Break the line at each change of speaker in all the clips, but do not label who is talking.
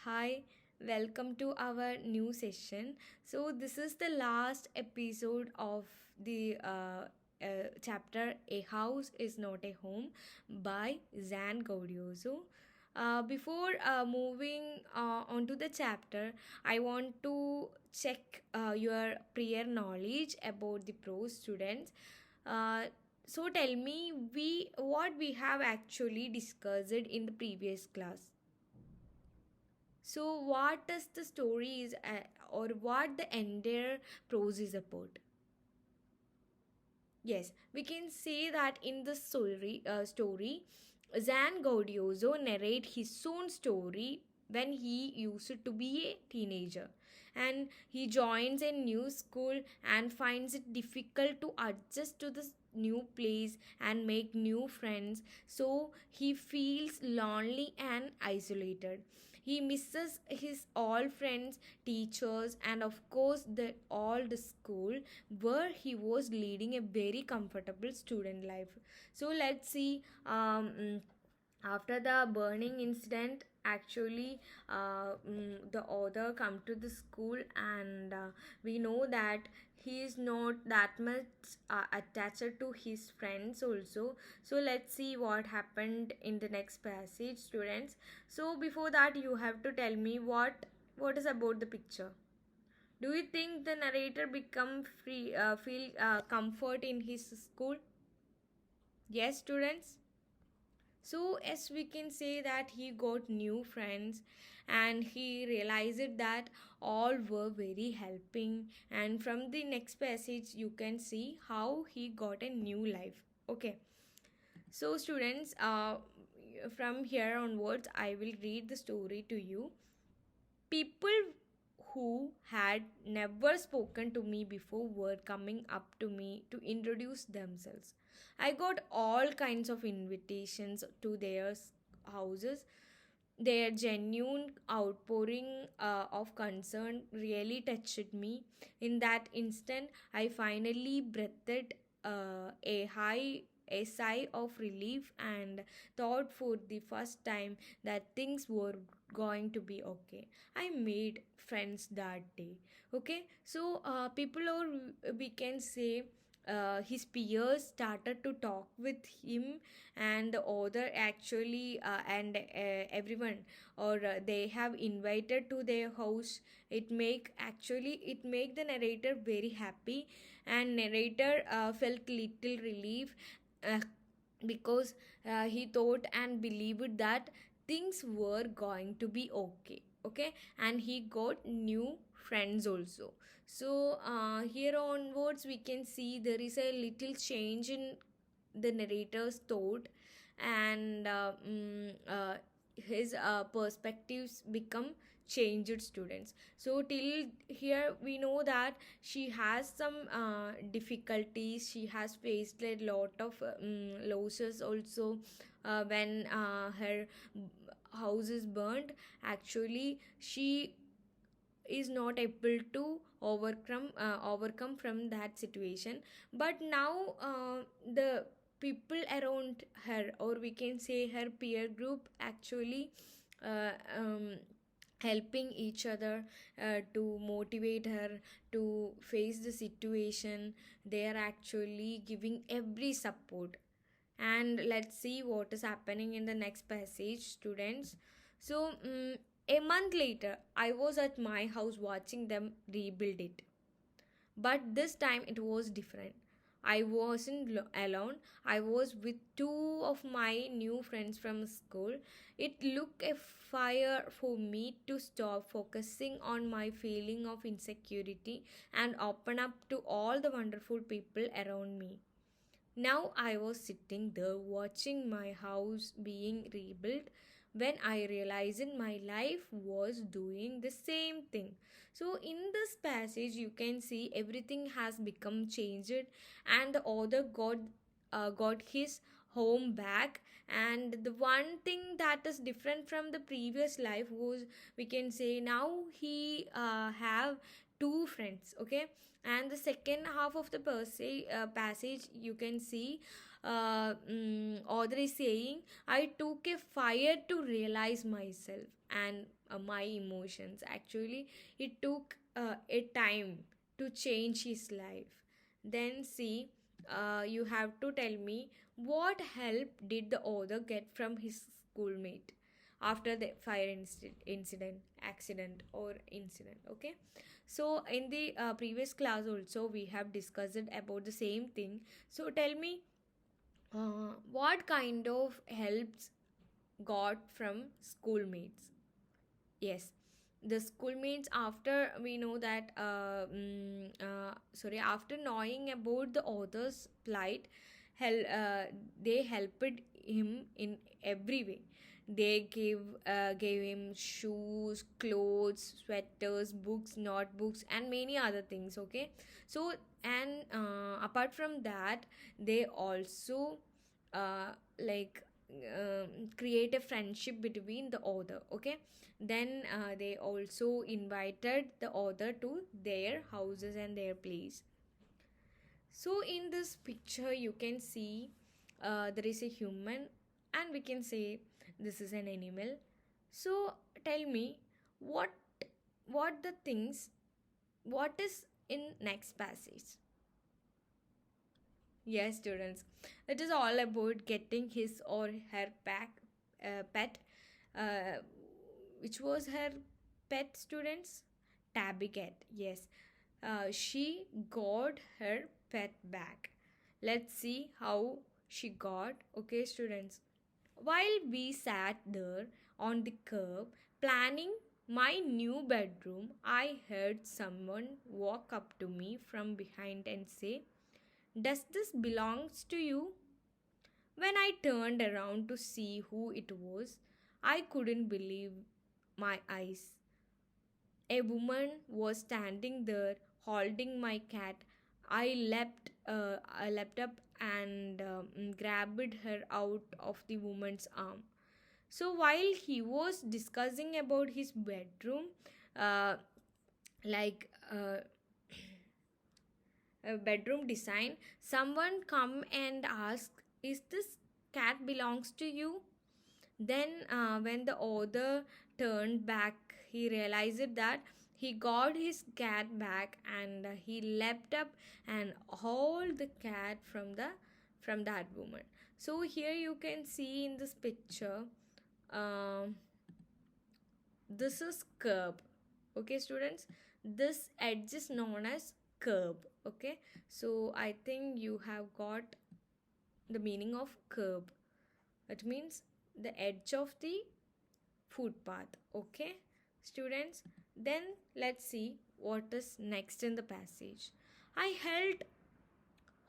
Hi, welcome to our new session. So, this is the last episode of the chapter A House is Not a Home by Zan Gaudioso. Before moving on to the chapter, I want to check your prior knowledge about the pro students. Uh, so tell me we what we have actually discussed in the previous class. So, what is the story is, or what the entire prose is about? Yes, we can say that in the story, Zan Gaudioso narrate his own story when he used to be a teenager, and he joins a new school and finds it difficult to adjust to this new place and make new friends. So he feels lonely and isolated. He misses his all friends, teachers, and of course the old school where he was leading a very comfortable student life. So let's see. After the burning incident, actually, the author come to the school, and we know that he is not that much attached to his friends also. So let's see what happened in the next passage, students. So before that, you have to tell me what is about the picture. Do you think the narrator become free, feel comfort in his school? Yes, students. So, as we can say that he got new friends and he realized that all were very helping. And from the next passage, you can see how he got a new life. Okay, so students, from here onwards, I will read the story to you. People who had never spoken to me before were coming up to me to introduce themselves. I got all kinds of invitations to their houses. Their genuine outpouring of concern really touched me. In that instant, I finally breathed a sigh of relief and thought for the first time that things were going to be okay. I made friends that day. Okay, so people, or we can say, his peers started to talk with him, and the author actually and everyone, or they have invited to their house. It make the narrator very happy, and narrator felt little relief, uh, because he thought and believed that things were going to be okay. Okay, and he got new friends also. So here onwards we can see there is a little change in the narrator's thought, and his perspectives become changed, students. So till here we know that she has some difficulties. She has faced a lot of losses also, when her house is burned. Actually, she is not able to overcome from that situation. But now the people around her, or we can say her peer group, actually uh, um, helping each other to motivate her to face the situation. They are actually giving every support. And let's see what is happening in the next passage, students. So a month later, I was at my house watching them rebuild it. But this time it was different. I wasn't alone. I was with two of my new friends from school. It looked a fire for me to stop focusing on my feeling of insecurity and open up to all the wonderful people around me. Now I was sitting there watching my house being rebuilt when I realized my life was doing the same thing. So, in this passage, you can see everything has become changed, and the author got his home back. And the one thing that is different from the previous life was, we can say, now he have two friends. Okay, and the second half of the passage, you can see author is saying, I took a fire to realize myself and my emotions. Actually, it took a time to change his life. Then, see, you have to tell me what help did the author get from his schoolmate after the fire incident, accident, or incident. Okay, so in the previous class also we have discussed about the same thing. So tell me, what kind of helps got from schoolmates? Yes, the schoolmates, after we know that sorry, after knowing about the author's plight, they helped him in every way. They gave him shoes, clothes, sweaters, books, notebooks, and many other things. Okay, so and apart from that, they also like create a friendship between the author. Okay, then they also invited the author to their houses and their place. So in this picture you can see there is a human, and we can say this is an animal. So tell me, what what the things, what is in next passage? Yes, students, it is all about getting his or her pet. Uh, which was her pet, students? Tabby cat. Yes, she got her pet back. Let's see how she got. Okay, students. While we sat there on the curb planning my new bedroom, I heard someone walk up to me from behind and say, does this belongs to you? When I turned around to see who it was, I couldn't believe my eyes. A woman was standing there holding my cat. I leapt up and grabbed her out of the woman's arm. So while he was discussing about his bedroom, uh, like bedroom design, someone come and ask, is this cat belongs to you? Then when the author turned back, he realized that he got his cat back, and he leapt up and hauled the cat from that woman. So here you can see in this picture, um, this is curb. Okay, students, this edge is known as curb. Okay, so I think you have got the meaning of curb. It means the edge of the footpath. Okay, students, then let's see what is next in the passage. I held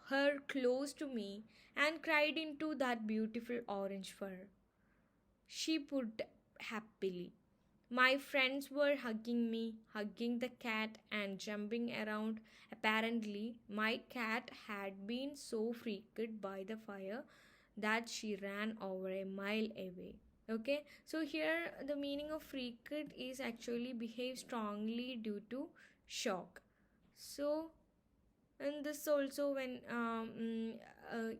her close to me and cried into that beautiful orange fur. She purred happily. My friends were hugging me, hugging the cat, and jumping around. Apparently, my cat had been so freaked by the fire that she ran over a mile away. Okay, so here the meaning of freaked is actually behave strongly due to shock. So, and this also, when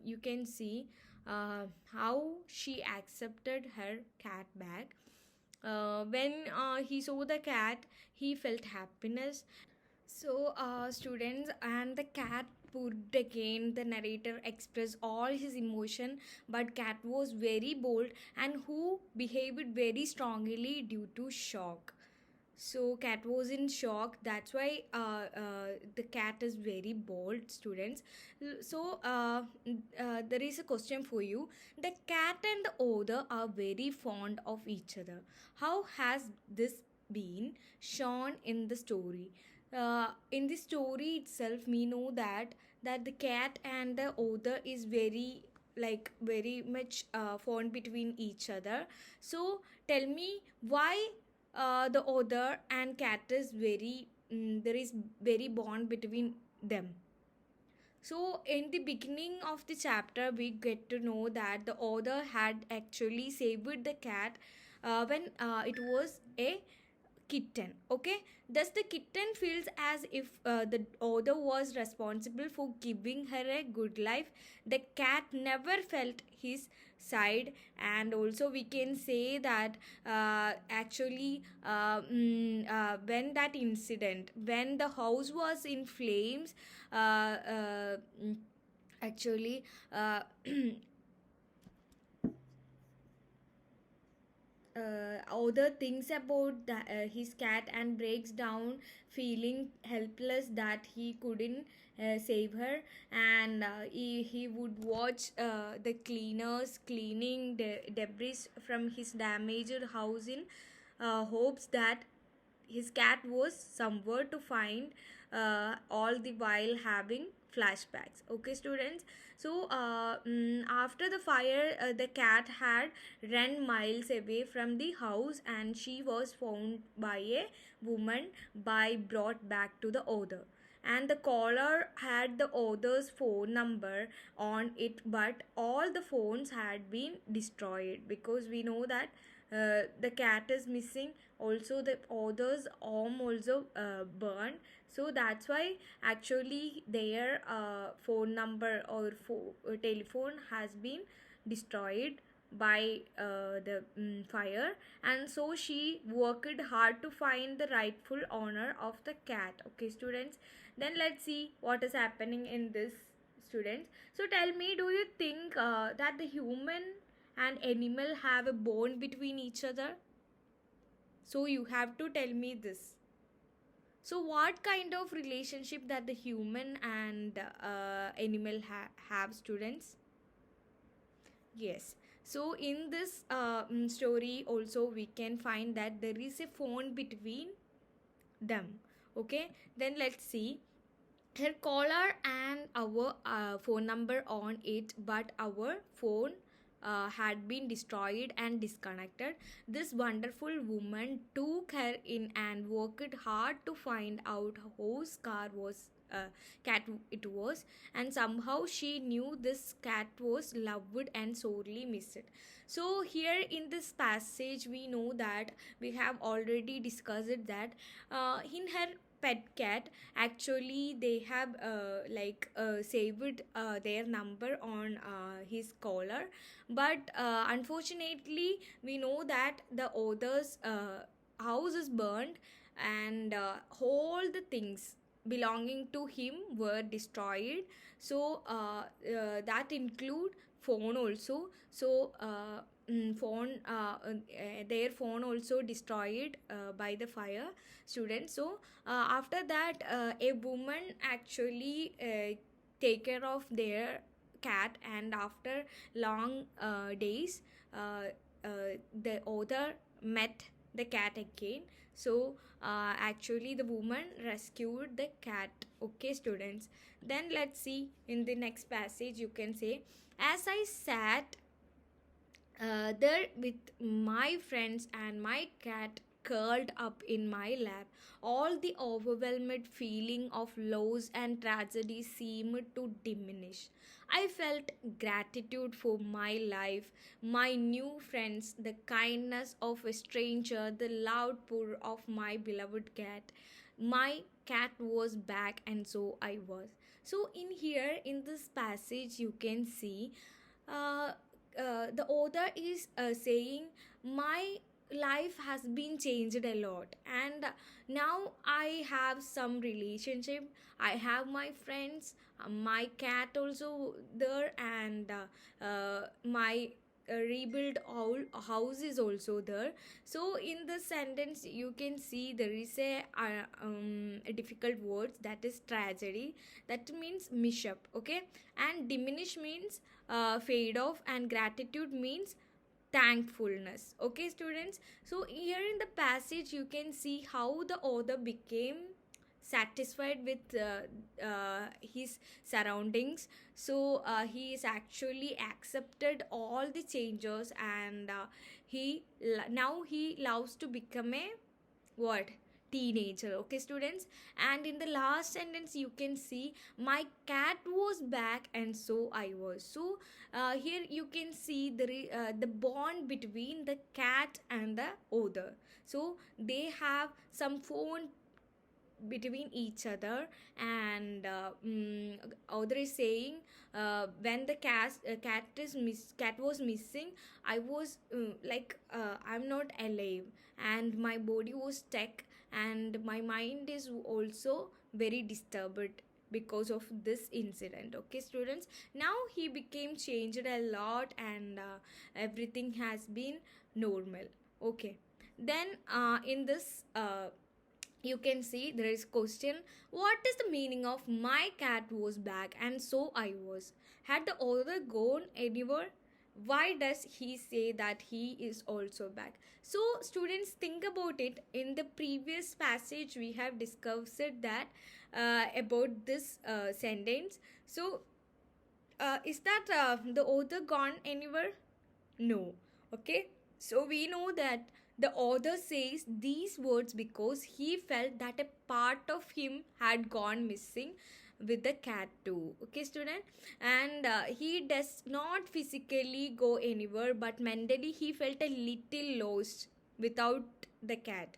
you can see how she accepted her cat back. When he saw the cat, he felt happiness. So, students, and the cat purred again. The narrator expressed all his emotion, but cat was very bold and who behaved very strongly due to shock. So cat was in shock. That's why the cat is very bold, students. So there is a question for you. The cat and the author are very fond of each other. How has this been shown in the story? In the story itself, we know that the cat and the author is very, like, very much fond between each other. So tell me why the author and cat is very, there is very bond between them. So in the beginning of the chapter we get to know that the author had actually saved the cat when it was a kitten. Okay, thus the kitten feels as if the author was responsible for giving her a good life. The cat never felt his side, and also we can say that when that incident, when the house was in flames, actually uh, other thinks about his cat and breaks down, feeling helpless that he couldn't save her. And he would watch the cleaners cleaning debris from his damaged house in hopes that his cat was somewhere to find, all the while having flashbacks. Okay, students. So after the fire, the cat had run miles away from the house, and she was found by a woman by brought back to the owner. And the caller had the owner's phone number on it, but all the phones had been destroyed, because we know that the cat is missing. Also the owner's arm also burned. So that's why actually their phone number or telephone has been destroyed by the fire. And so she worked hard to find the rightful owner of the cat. Okay, students, then let's see what is happening in this, students. So tell me, do you think that the human and animal have a bond between each other? So you have to tell me this. So what kind of relationship that the human and animal have, students? Yes. So in this story also we can find that there is a phone between them. Okay, then let's see. Her caller and our phone number on it, but our phone had been destroyed and disconnected. This wonderful woman took her in and worked hard to find out whose car was cat it was, and somehow she knew this cat was loved and sorely missed. So here in this passage we know that we have already discussed that in her pet cat, actually they have saved their number on his collar. But unfortunately we know that the author's house is burned, and all the things belonging to him were destroyed. So that include phone also. So phone their phone also destroyed by the fire, students. So after that, a woman actually take care of their cat, and after long days, the author met the cat again. So actually the woman rescued the cat. Okay, students, then let's see in the next passage. You can say, as I sat there with my friends and my cat curled up in my lap, all the overwhelmed feeling of loss and tragedy seemed to diminish. I felt gratitude for my life, my new friends, the kindness of a stranger, the loud purr of my beloved cat. My cat was back, and so I was. So, in here, in this passage, you can see uh, the author is saying, my life has been changed a lot, and now I have some relationship, I have my friends, my cat also there, and my rebuilt all house is also there. So in the sentence you can see there is a difficult words, that is tragedy, that means mishap. Okay, and diminish means fade off, and gratitude means thankfulness. Okay, students, so here in the passage you can see how the author became satisfied with his surroundings. So he is actually accepted all the changes, and now he loves to become a what, teenager. Okay, students. And in the last sentence you can see, my cat was back and so I was. So here you can see the bond between the cat and the author. So they have some phone between each other, and author is saying, when the cat was missing, I was I'm not alive, and my body was stuck, and my mind is also very disturbed because of this incident. Okay, students. Now he became changed a lot, and everything has been normal. Okay. Then in this you can see there is question, what is the meaning of my cat was back and so I was? Had the author gone anywhere? Why does he say that he is also back? So students, think about it. In the previous passage we have discussed that about this sentence. So is that the author gone anywhere? No. Okay. So we know that the author says these words because he felt that a part of him had gone missing with the cat too. Okay, student. And he does not physically go anywhere, but mentally he felt a little lost without the cat.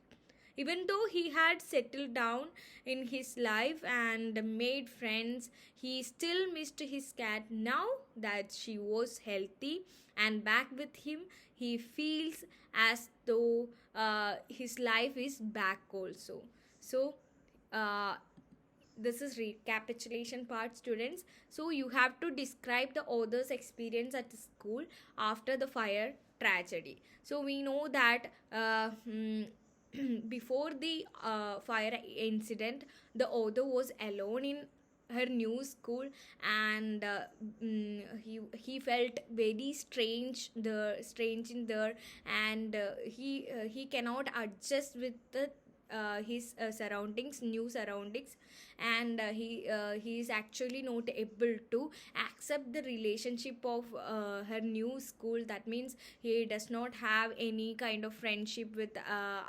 Even though he had settled down in his life and made friends, he still missed his cat. Now that she was healthy and back with him, he feels as though his life is back also. So, uh, this is recapitulation part, students. So you have to describe the author's experience at the school after the fire tragedy. So we know that before the fire incident, the author was alone in her new school, and he felt very strange in there, and he cannot adjust with the his surroundings, new surroundings, and he is actually not able to accept the relationship of her new school. That means he does not have any kind of friendship with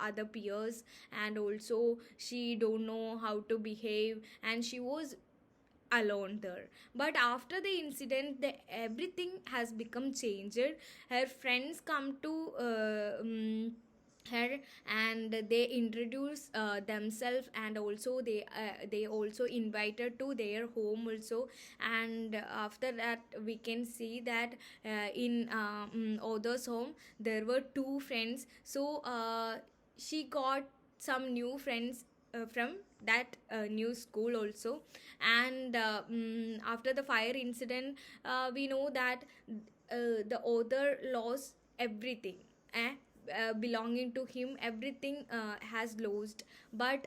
other peers, and also she don't know how to behave, and she was alone there. But after the incident, everything has become changed. Her friends come to her, and they introduce themselves, and also they also invited to their home also. And after that we can see that in others home there were two friends. So she got some new friends from that new school also. And after the fire incident, we know that the author lost everything, eh? Belonging to him, everything has lost. But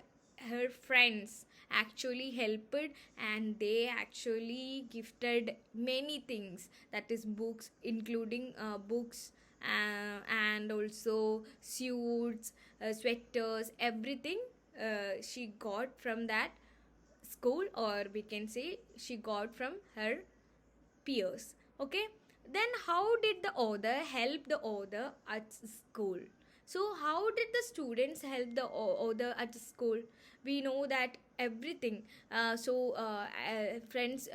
her friends actually helped, and they actually gifted many things, that is books, including books, and also suits, sweaters, everything she got from that school, or we can say she got from her peers. Okay. Then how did the author help the author at school? So how did the students help the author at school? We know that everything. Friends,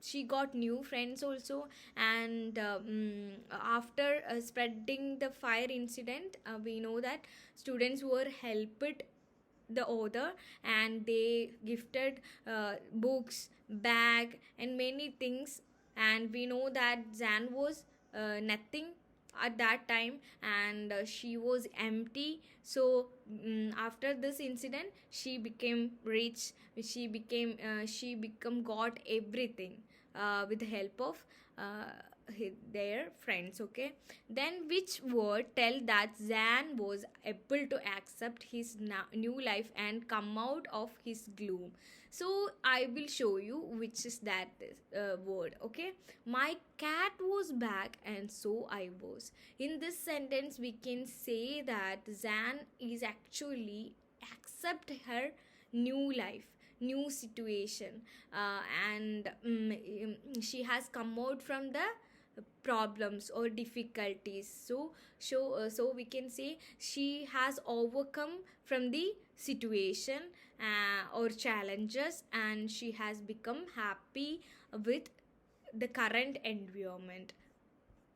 she got new friends also. And after spreading the fire incident, we know that students were helped the author, and they gifted books, bag, and many things. And we know that Zan was nothing at that time, and she was empty. So after this incident she became rich. She become got everything with the help of their friends. Okay. Then which word tell that Zan was able to accept his new life and come out of his gloom? So I will show you which is that word. Okay. My cat was back and so I was. In this sentence we can say that Zan is actually accept her new life, new situation, and she has come out from the problems or difficulties. So we can say she has overcome from the situation or challenges, and she has become happy with the current environment.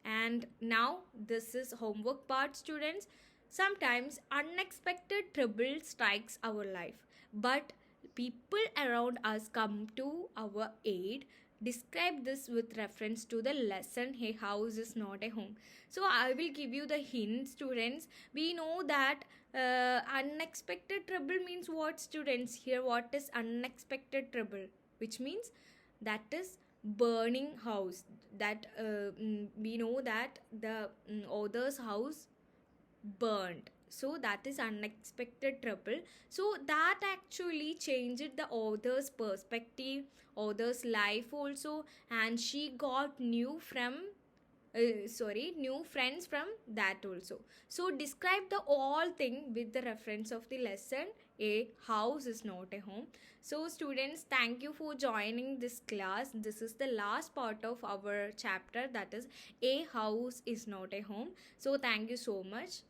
And now this is homework part, students. Sometimes unexpected trouble strikes our life, but people around us come to our aid. Describe this with reference to the lesson, a house is not a home. So I will give you the hint, students. We know that unexpected trouble means what, students? Here, what is unexpected trouble? Which means that is burning house. That we know that the author's house burned, so that is unexpected trouble. So that actually changed the author's perspective, author's life also, and she got new friends from that also. So describe the all thing with the reference of the lesson, a house is not a home. So students, thank you for joining this class. This is the last part of our chapter, that is a house is not a home. So thank you so much.